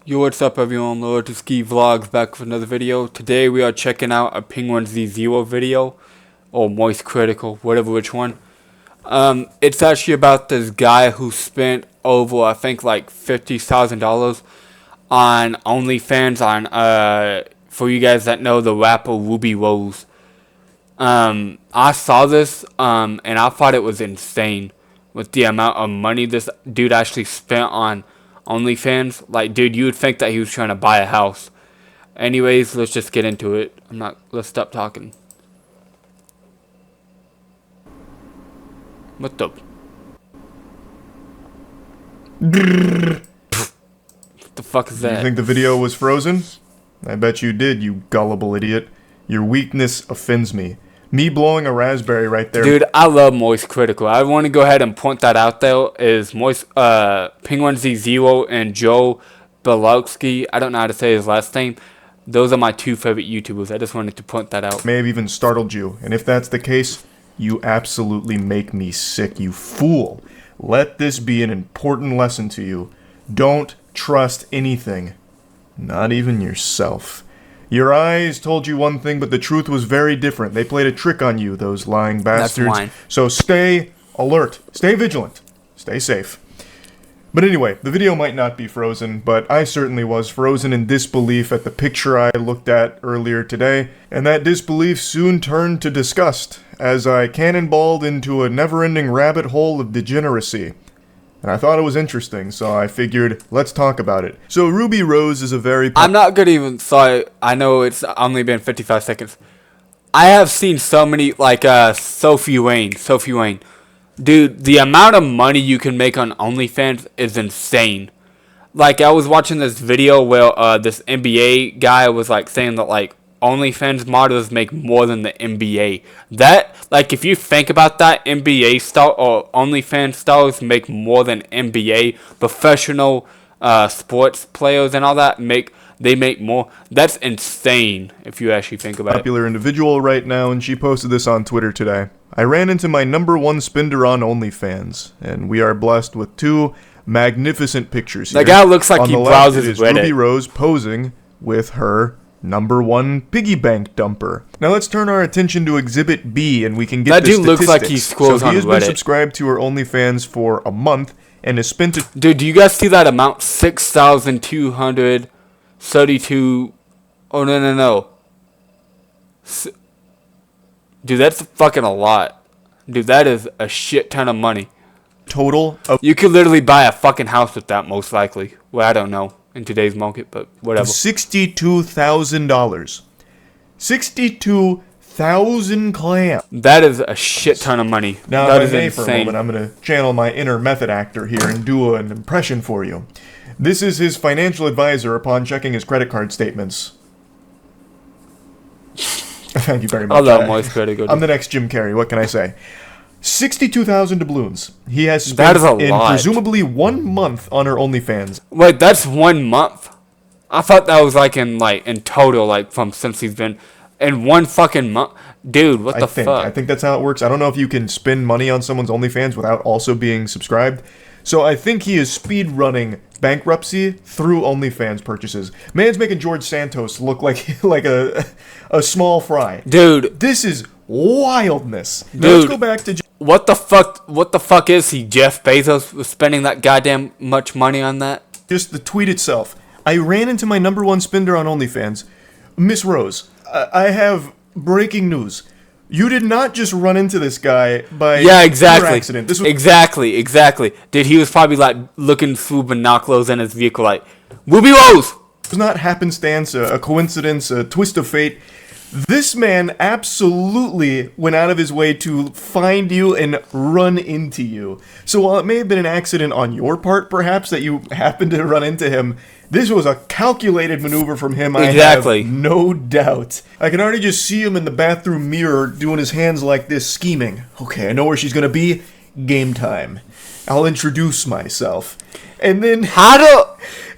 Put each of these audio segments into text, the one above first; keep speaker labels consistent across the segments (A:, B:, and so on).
A: Yo, what's up everyone, Lord to Ski Vlogs back with another video. Today we are checking out a Penguin Z0 video, or Moist Critical, whatever which one. It's actually about this guy who spent over, I think, like $50,000 on Onlyfans for you guys that know the rapper Ruby Rose. I saw this, and I thought it was insane with the amount of money this dude actually spent on OnlyFans. Like, dude, you would think that he was trying to buy a house. Anyways, let's just get into it. Let's stop talking. What the? What the fuck is that?
B: You think the video was frozen? I bet you did, you gullible idiot. Your weakness offends me. Me blowing a raspberry right there.
A: Dude, I love Moist Critical. I want to go ahead and point that out there. Is Penguin Z0 and Joe Belowski. I don't know how to say his last name. Those are my two favorite YouTubers. I just wanted to point that out.
B: May have even startled you. And if that's the case, you absolutely make me sick, you fool. Let this be an important lesson to you. Don't trust anything. Not even yourself. Your eyes told you one thing, but the truth was very different. They played a trick on you, those lying bastards.
A: That's mine.
B: So stay alert. Stay vigilant. Stay safe. But anyway, the video might not be frozen, but I certainly was frozen in disbelief at the picture I looked at earlier today, and that disbelief soon turned to disgust as I cannonballed into a never-ending rabbit hole of degeneracy. And I thought it was interesting, so I figured, let's talk about it. So Ruby Rose is a very...
A: I'm not gonna even... Sorry, I know it's only been 55 seconds. I have seen so many, like, Sophie Wayne. Dude, the amount of money you can make on OnlyFans is insane. Like, I was watching this video where this NBA guy was, like, saying that, like, OnlyFans models make more than the NBA. That, like, if you think about that, NBA star or OnlyFans stars make more than NBA. Professional sports players and all that they make more. That's insane if you actually think about it.
B: Popular individual right now, and she posted this on Twitter today. I ran into my #1 spender on OnlyFans, and we are blessed with two magnificent pictures here.
A: That guy looks like
B: on
A: he
B: the
A: browses
B: left, it is
A: Reddit.
B: Ruby Rose posing with her #1 piggy bank dumper. Now let's turn our attention to Exhibit B, and we can get
A: that
B: the
A: dude
B: statistics.
A: looks like he scrolls
B: so
A: on
B: he has
A: Reddit.
B: been subscribed to her OnlyFans for a month, and has spent
A: Dude, do you guys see that amount? 6,232. Oh, no. Dude, that's fucking a lot. Dude, that is a shit ton of money.
B: total of
A: You could literally buy a fucking house with that, most likely. Well, I don't know in today's market, but whatever.
B: $62,000. 62,000 clams.
A: That is a shit ton of money.
B: Now,
A: That
B: if
A: is
B: I may for a
A: insane.
B: moment, I'm going to channel my inner method actor here and do an impression for you. This is his financial advisor upon checking his credit card statements. Thank you very much.
A: I love Moist Critical.
B: I'm the next Jim Carrey. What can I say? 62,000 doubloons. He has spent
A: That is a
B: in
A: lot.
B: presumably 1 month on her OnlyFans.
A: Wait, that's 1 month? I thought that was like in total, like from since he's been in 1 fucking month. Dude, what the fuck?
B: I think that's how it works. I don't know if you can spend money on someone's OnlyFans without also being subscribed. So I think he is speed running bankruptcy through OnlyFans purchases. Man's making George Santos look like a small fry.
A: Dude,
B: This is wildness. Now
A: Dude.
B: let's go back to
A: what the fuck is he? Jeff Bezos was spending that goddamn much money on that?
B: just the tweet itself. I ran into my #1 spender on OnlyFans, Miss Rose. I have breaking news. You did not just run into this guy by
A: Yeah,
B: pure
A: exactly.
B: accident. This was
A: Exactly. Dude, he was probably like looking through binoculars in his vehicle like, Ruby Rose!
B: not happenstance, a coincidence, a twist of fate. This man absolutely went out of his way to find you and run into you. So while it may have been an accident on your part, perhaps, that you happened to run into him, this was a calculated maneuver from him,
A: Exactly.
B: I have no doubt. I can already just see him in the bathroom mirror doing his hands like this, scheming. Okay, I know where she's gonna be. Game time. I'll introduce myself. And then...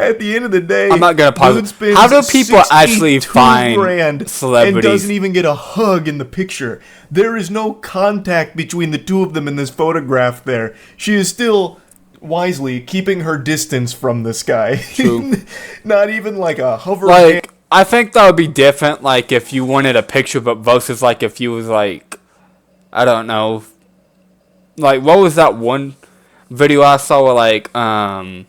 B: At the end of the day,
A: I'm not gonna pause
B: dude
A: it.
B: spends
A: How do people actually
B: 62
A: find
B: grand
A: celebrities?
B: and doesn't even get a hug in the picture? There is no contact between the two of them in this photograph there. She is still wisely keeping her distance from this guy.
A: True.
B: Not even like a hover
A: Like, I think that would be different, like, if you wanted a picture, but versus, like, if you was, like, I don't know, like, what was that one video I saw where, like, I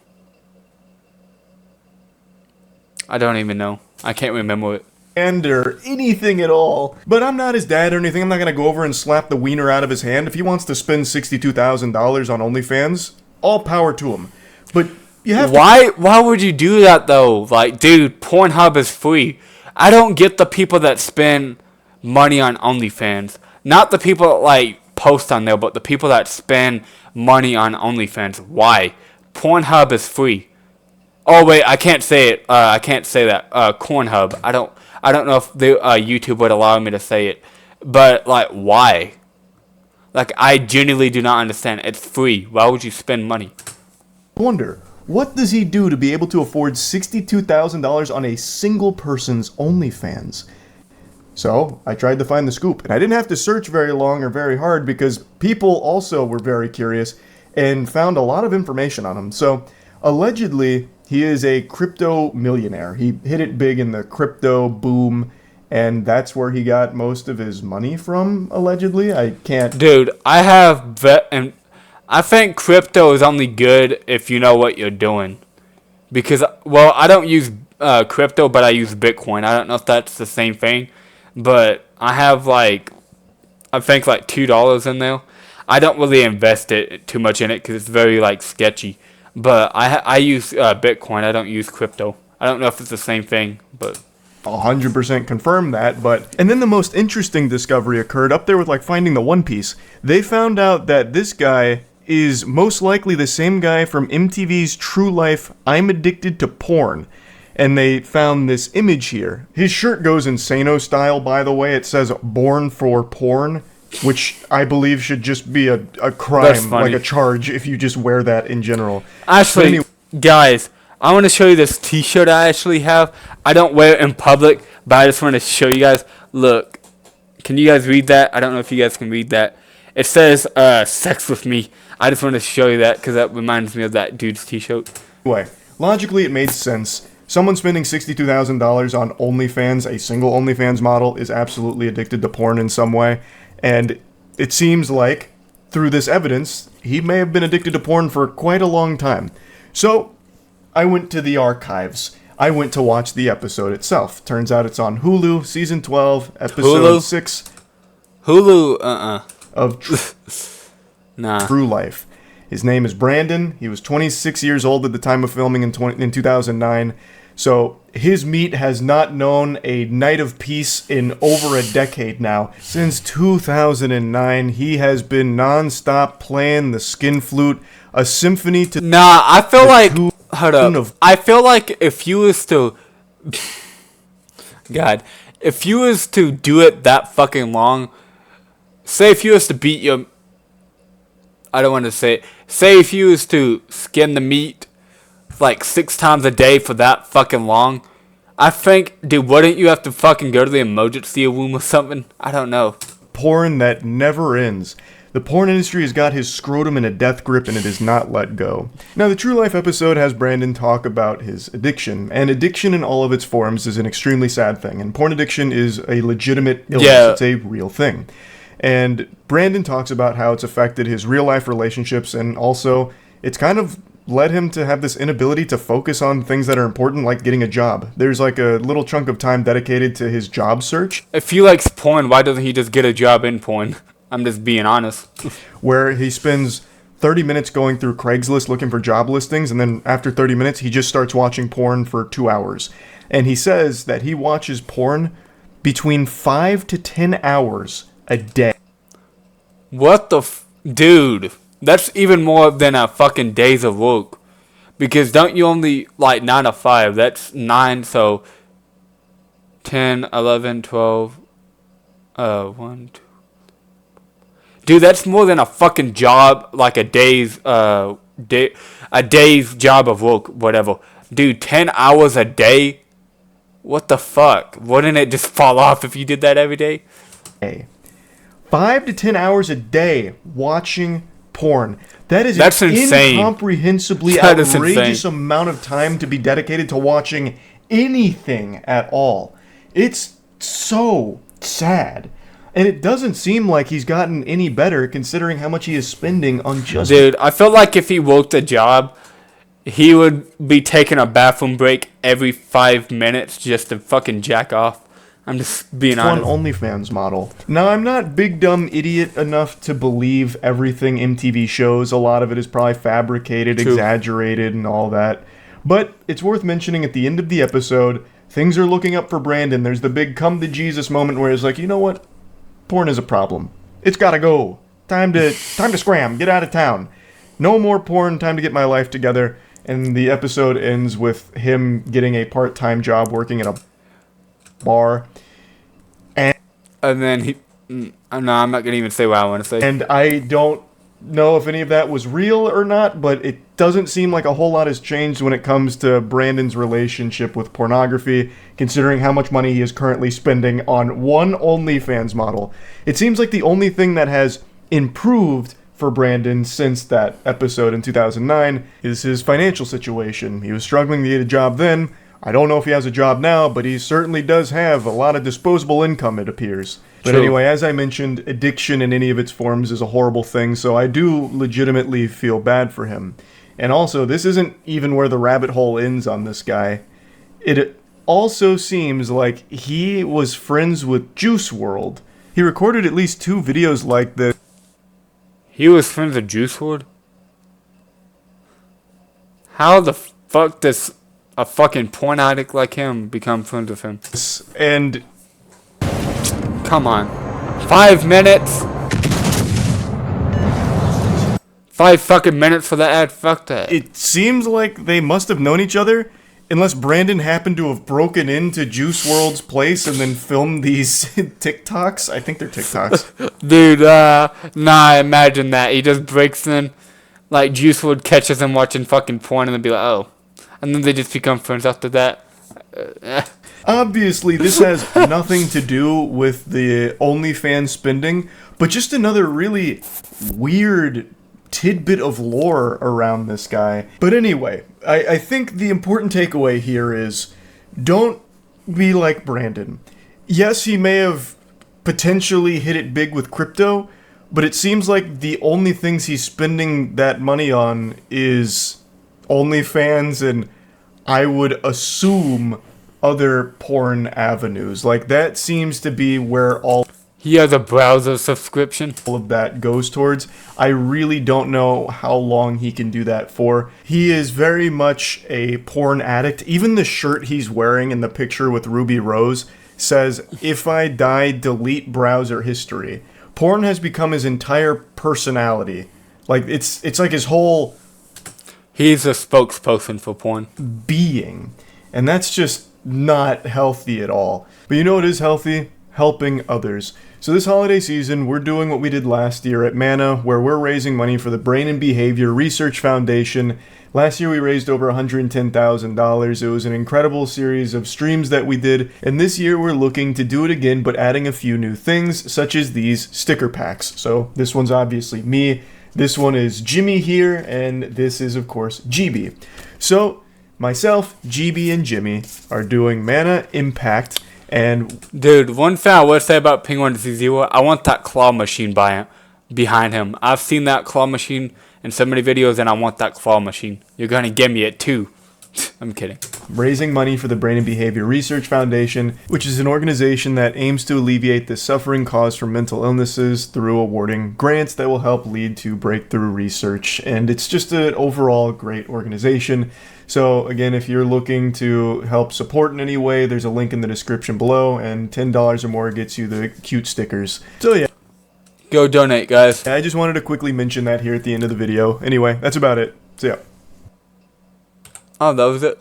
A: don't even know. I can't remember it.
B: hand or anything at all. But I'm not his dad or anything. I'm not gonna go over and slap the wiener out of his hand. If he wants to spend $62,000 on OnlyFans, all power to him. But you have
A: Why would you do that, though? Like, dude, Pornhub is free. I don't get the people that spend money on OnlyFans. Not the people that, like, post on there, but the people that spend money on OnlyFans. Why? Pornhub is free. Oh wait, I can't say it. I can't say that. Cornhub. I don't know if the YouTube would allow me to say it. But like, why? Like, I genuinely do not understand. It's free. Why would you spend money?
B: wonder, what does he do to be able to afford $62,000 on a single person's OnlyFans? So, I tried to find the scoop, and I didn't have to search very long or very hard because people also were very curious and found a lot of information on him. So, allegedly, he is a crypto millionaire. He hit it big in the crypto boom, and that's where he got most of his money from, allegedly. I can't...
A: Dude, and I think crypto is only good if you know what you're doing. Because, well, I don't use crypto, but I use Bitcoin. I don't know if that's the same thing. But I have, like, I think, like, $2 in there. I don't really invest it too much in it because it's very, like, sketchy. But I use Bitcoin. I don't use crypto. I don't know if it's the same thing, but...
B: 100% confirm that, but... And then the most interesting discovery occurred up there with, like, finding the One Piece. They found out that this guy is most likely the same guy from MTV's True Life, I'm Addicted to Porn. And they found this image here. His shirt goes Insano style, by the way. It says, Born for Porn, which I believe should just be a crime, like a charge, if you just wear that in general.
A: Actually, guys, I want to show you this t-shirt I actually have. I don't wear it in public, but I just want to show you guys. Look, can you guys read that? I don't know if you guys can read that. It says, sex with me. I just want to show you that because that reminds me of that dude's t-shirt.
B: Anyway, logically it made sense. Someone spending $62,000 on OnlyFans, a single OnlyFans model, is absolutely addicted to porn in some way. And it seems like, through this evidence, he may have been addicted to porn for quite a long time. So, I went to the archives. I went to watch the episode itself. Turns out it's on Hulu, Season 12, Episode 6.
A: Hulu,
B: Of
A: nah.
B: True Life. His name is Brandon. He was 26 years old at the time of filming in 2009. So his meat has not known a night of peace in over a decade now. Since 2009, he has been non-stop playing the skin flute, a symphony to...
A: Nah, I feel like... Hold up. I feel like if you was to... God. If you was to do it that fucking long... Say if you was to beat your... I don't want to say it. Say if you was to skin the meat like 6 times a day for that fucking long, I think, dude, wouldn't you have to fucking go to the emergency room or something? I don't know.
B: Porn that never ends. The porn industry has got his scrotum in a death grip and it has not let go. Now, the True Life episode has Brandon talk about his addiction, and addiction in all of its forms is an extremely sad thing, and porn addiction is a legitimate illness. Yeah. It's a real thing. And Brandon talks about how it's affected his real-life relationships, and also it's kind of led him to have this inability to focus on things that are important, like getting a job. There's like a little chunk of time dedicated to his job search.
A: If he likes porn, why doesn't he just get a job in porn? I'm just being honest.
B: Where he spends 30 minutes going through Craigslist looking for job listings, and then after 30 minutes, he just starts watching porn for 2 hours. And he says that he watches porn between 5 to 10 hours a day.
A: What the dude, that's even more than a fucking days of work. Because don't you only, like, 9 to 5, that's 9, so 10, 11, 12, 1, 2. Dude, that's more than a fucking job, like a day's job of work, whatever. Dude, 10 hours a day? What the fuck? Wouldn't it just fall off if you did that every day?
B: 5 to 10 hours a day watching porn.
A: That's
B: an
A: insane.
B: incomprehensibly
A: That is
B: outrageous
A: insane.
B: amount of time to be dedicated to watching anything at all. It's so sad. And it doesn't seem like he's gotten any better considering how much he is spending on just...
A: Dude, I feel like if he worked a job, he would be taking a bathroom break every 5 minutes just to fucking jack off. I'm just being honest.
B: One OnlyFans model. Now, I'm not big dumb idiot enough to believe everything MTV shows. A lot of it is probably fabricated,
A: True.
B: exaggerated, and all that. But it's worth mentioning at the end of the episode, things are looking up for Brandon. There's the big come to Jesus moment where he's like, you know what? Porn is a problem. It's gotta go. Time to scram. Get out of town. No more porn. Time to get my life together. And the episode ends with him getting a part-time job working at a bar.
A: And then he... No, I'm not going to even say what I want to say.
B: And I don't know if any of that was real or not, but it doesn't seem like a whole lot has changed when it comes to Brandon's relationship with pornography, considering how much money he is currently spending on one OnlyFans model. It seems like the only thing that has improved for Brandon since that episode in 2009 is his financial situation. He was struggling to get a job then. I don't know if he has a job now, but he certainly does have a lot of disposable income, it appears. But
A: True.
B: anyway, as I mentioned, addiction in any of its forms is a horrible thing, so I do legitimately feel bad for him. And also, this isn't even where the rabbit hole ends on this guy. It also seems like he was friends with Juice WRLD. He recorded at least 2 videos like this.
A: He was friends with Juice WRLD? How the fuck does a fucking porn addict like him become friends with him?
B: And
A: come on. 5 minutes? 5 fucking minutes for that ad? Fuck that.
B: it seems like they must have known each other, unless Brandon happened to have broken into Juice WRLD's place and then filmed these TikToks. I think they're TikToks.
A: Dude, nah, imagine that. He just breaks in, like Juice WRLD catches him watching fucking porn and then be like, oh. And then they just become friends after that.
B: Obviously, this has nothing to do with the OnlyFans spending, but just another really weird tidbit of lore around this guy. But anyway, I think the important takeaway here is don't be like Brandon. Yes, he may have potentially hit it big with crypto, but it seems like the only things he's spending that money on is OnlyFans and I would assume other porn avenues. Like, that seems to be where all
A: He has a browser subscription.
B: of that goes towards. I really don't know how long he can do that for. He is very much a porn addict. Even the shirt he's wearing in the picture with Ruby Rose says, "If I die, delete browser history." Porn has become his entire personality. Like, it's like his whole
A: He's a spokesperson for porn.
B: being. And that's just not healthy at all. But you know what is healthy? Helping others. So this holiday season, we're doing what we did last year at Mana, where we're raising money for the Brain and Behavior Research Foundation. Last year we raised over $110,000. It was an incredible series of streams that we did, and this year we're looking to do it again, but adding a few new things, such as these sticker packs. So this one's obviously me, this one is Jimmy here, and this is, of course, GB. So myself, GB, and Jimmy are doing Mana Impact, and
A: Dude, one thing I would say about Penguin Zero, I want that claw machine behind him. I've seen that claw machine in so many videos, and I want that claw machine. You're gonna give me it too. I'm kidding.
B: raising money for the Brain and Behavior Research Foundation, which is an organization that aims to alleviate the suffering caused from mental illnesses through awarding grants that will help lead to breakthrough research. And it's just an overall great organization. So again, if you're looking to help support in any way, there's a link in the description below, and $10 or more gets you the cute stickers. So yeah.
A: Go donate, guys.
B: I just wanted to quickly mention that here at the end of the video. Anyway, that's about it. So yeah.
A: Oh, that was it.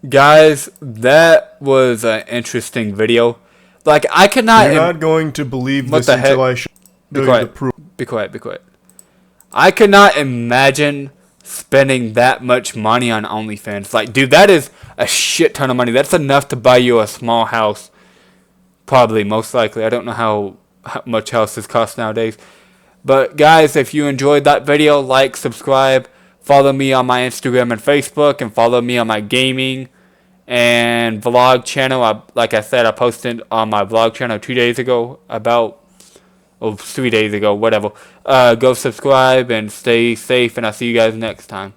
A: Guys, that was an interesting video. Like, I could not...
B: You're not going to believe
A: What
B: this
A: the heck?
B: until I show
A: Be
B: you the
A: quiet.
B: proof.
A: Be quiet, be quiet. I could not imagine spending that much money on OnlyFans. Like, dude, that is a shit ton of money. That's enough to buy you a small house. Probably, most likely. I don't know how much houses cost nowadays. But guys, if you enjoyed that video, like, subscribe, follow me on my Instagram and Facebook, and follow me on my gaming and vlog channel. Like I said, I posted on my vlog channel 2 days ago, 3 days ago, whatever. Go subscribe and stay safe, and I'll see you guys next time.